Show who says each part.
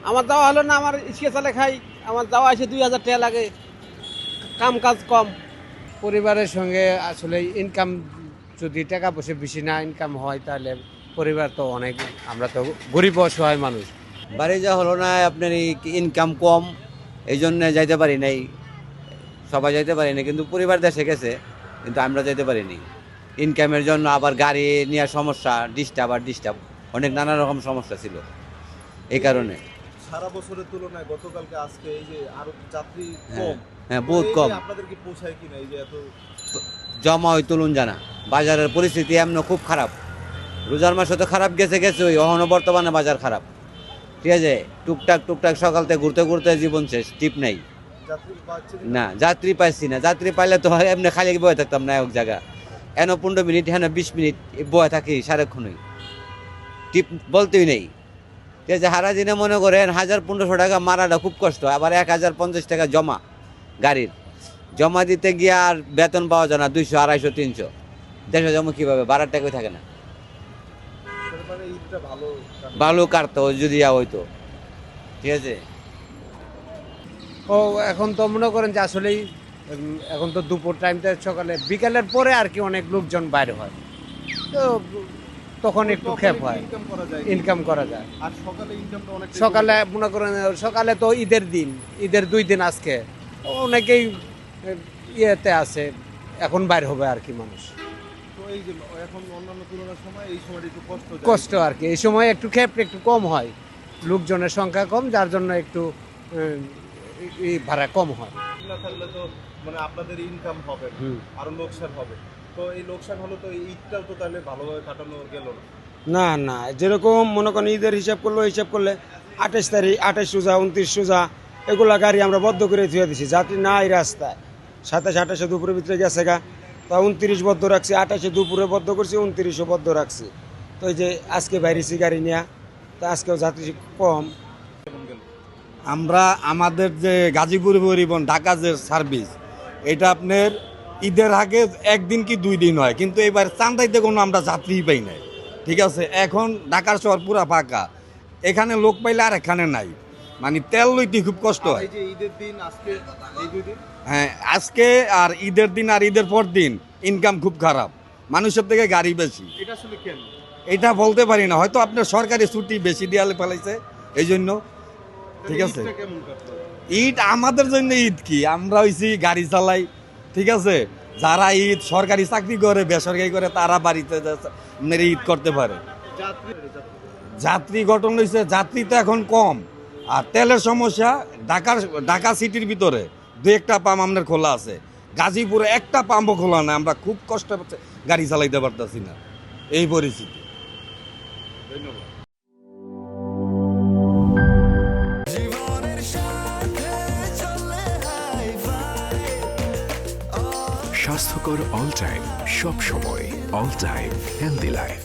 Speaker 1: আমার যাওয়া হলো না, আমার ইসকে চালে খাই, আমার যাওয়া আসে 2000 টাকা লাগে, কাম কাজ কম। পরিবারের সঙ্গে আসলে ইনকাম যদি টাকা পয়সা বেশি না ইনকাম হয় তাহলে পরিবার তো অনেক, আমরা তো গরিব অসহায় মানুষ।
Speaker 2: বাড়ি যা হলো না, আপনার ইনকাম কম, এই জন্য যাইতে পারি নাই। সবাই যাইতে পারি না, কিন্তু পরিবার দেশে গেছে, কিন্তু আমরা যাইতে পারিনি ইনকামের জন্য। আবার গাড়ি নেওয়ার সমস্যা, ডিস্টার্ব অনেক নানা রকম সমস্যা ছিল এই কারণে।
Speaker 3: সারা বছরের তুলনায় গতকালকে আজকে এই যে আরো যাত্রী
Speaker 2: হ্যাঁ,
Speaker 3: কম,
Speaker 2: হ্যাঁ, বহুত কম।
Speaker 3: আপনাদের কি পোষায় কিনা এই যে এত
Speaker 2: জমা ওই তুলুন জানা, বাজারের পরিস্থিতি এমন খুব খারাপ। রোজার মাসে তো খারাপ গেছে ওই অহনো, বর্তমানে বাজার খারাপ। ঠিক আছে, টুকটাক সকাল থেকে ঘুরতে ঘুরতে জীবন শেষ, টিপ নাই।
Speaker 3: যাত্রী পাচ্ছে
Speaker 2: না, যাত্রী পাইছি না। যাত্রী পাইলে তো এমনি খালি বয়ে থাকতাম না এক জায়গা। এন 15 মিনিট, হ্যাঁ 20 মিনিট বয়ে থাকি সারাক্ষণই, টিপ বলতেই নেই। ঠিক আছে, হারা দিনে মনে করেন 1000-1500 টাকা মারাটা খুব কষ্ট। আবার 1050 টাকা জমা গাড়ির, জমা দিতে গিয়ে আর বেতন পাওয়া যায় না, 200, 250, 300। দেশে জমা কীভাবে, ভাড়ার টাকাই থাকে না।
Speaker 3: মানে ঈদটা ভালো
Speaker 2: ভালো কাটতো যদি হইতো। ঠিক আছে,
Speaker 1: ও এখন তো মনে করেন যে আসলেই এখন তো দুপুর টাইমটা, সকালে বিকালের পরে আর কি অনেক লোকজন বাইরে হয়, তো তখন একটু খেপ হয়,
Speaker 3: ইনকাম করা যায়,
Speaker 1: ইনকাম করা যায়।
Speaker 3: আর সকালে ইনকামটা অনেক
Speaker 1: সকালে মনে করেন, সকালে তো ঈদের দিন, ঈদের 2 দিন আজকে, অনেকেই ইয়েতে আছে, এখন বাইর হবে আর কি মানুষ।
Speaker 3: তো এই যে এখন অন্যান্য তুলনার সময় এই সময়টা একটু যায়।
Speaker 1: কষ্ট আর কি, এই সময় একটু খেপ একটু কম হয়, লোকজনের সংখ্যা কম, যার জন্য একটু ভাড়া কম হয়।
Speaker 3: না থাকলে তো মানে আপনাদের ইনকাম হবে না,
Speaker 1: হুম।
Speaker 3: আরো লোকসান হবে। তো এই লোকসান হলো তো এই ঈদটাও তো তাহলে ভালোভাবে কাটানো গেল না।
Speaker 4: না না, যেরকম মনে করেন ঈদের হিসাব করলে 28 তারিখ, 28 রোজা, 29 রোজা, এগুলা গাড়ি আমরা বদ্ধ করে ধুয়ে দিছি, যাত্রী নাই রাস্তায়। 27-28 দুপুরের ভিতরে গেছে গা, তা 29 বদ্ধ রাখছি, 28 দুপুরে বদ্ধ করছি, 29 বদ্ধ রাখছি। তো এই যে আজকে বাইরেছি গাড়ি নিয়ে, তো আজকেও যাত্রী কম।
Speaker 5: আমরা আমাদের যে গাজীপুর পরিবহন ঢাকা যে সার্ভিস, এটা আপনার ঈদের আগে 1 দিন কি 2 দিন হয়, কিন্তু এবার চান্দাইতে কোনো আমরা যাত্রীই পাই নাই। ঠিক আছে, এখন ঢাকার শহর পুরা ফাঁকা, এখানে লোক পাইলে আর এখানে নাই, মানে তেল লইতে খুব কষ্ট হয়।
Speaker 3: এই যে ঈদের দিন আজকে, এই 2 দিন
Speaker 5: হ্যাঁ, আজকে আর ঈদের দিন আর ঈদের পর দিন ইনকাম খুব খারাপ, মানুষের থেকে গাড়ি বেশি।
Speaker 3: এটা আসলে কেন?
Speaker 5: এটা বলতে পারি না, হয়তো আপনার সরকারি ছুটি বেশি দেওয়ালে ফেলাইছে এই জন্য। ঠিক আছে,
Speaker 3: ঈদটা কেমন কাটলো?
Speaker 5: ঈদ আমাদের জন্য ঈদ কি, আমরা হইছি গাড়ি চালাই। ঠিক আছে, যারা ঈদ সরকারি চাকরি করে, বেসরকারি করে, তারা বাড়িতে আপনার ঈদ করতে পারে। যাত্রী গঠন হয়েছে, যাত্রী তো এখন কম, আর তেলের সমস্যা। ঢাকা সিটির ভিতরে 2-1টা পাম্প আপনার খোলা আছে, গাজীপুরে একটা পাম্পও খোলা না। আমরা খুব কষ্ট হচ্ছে, গাড়ি চালাইতে পারতেছি না, এই পরিস্থিতি।
Speaker 3: ধন্যবাদ।
Speaker 6: স্বাস্থ্যকর অল টাইম, সব সময় অল টাইম হেলদি লাইফ।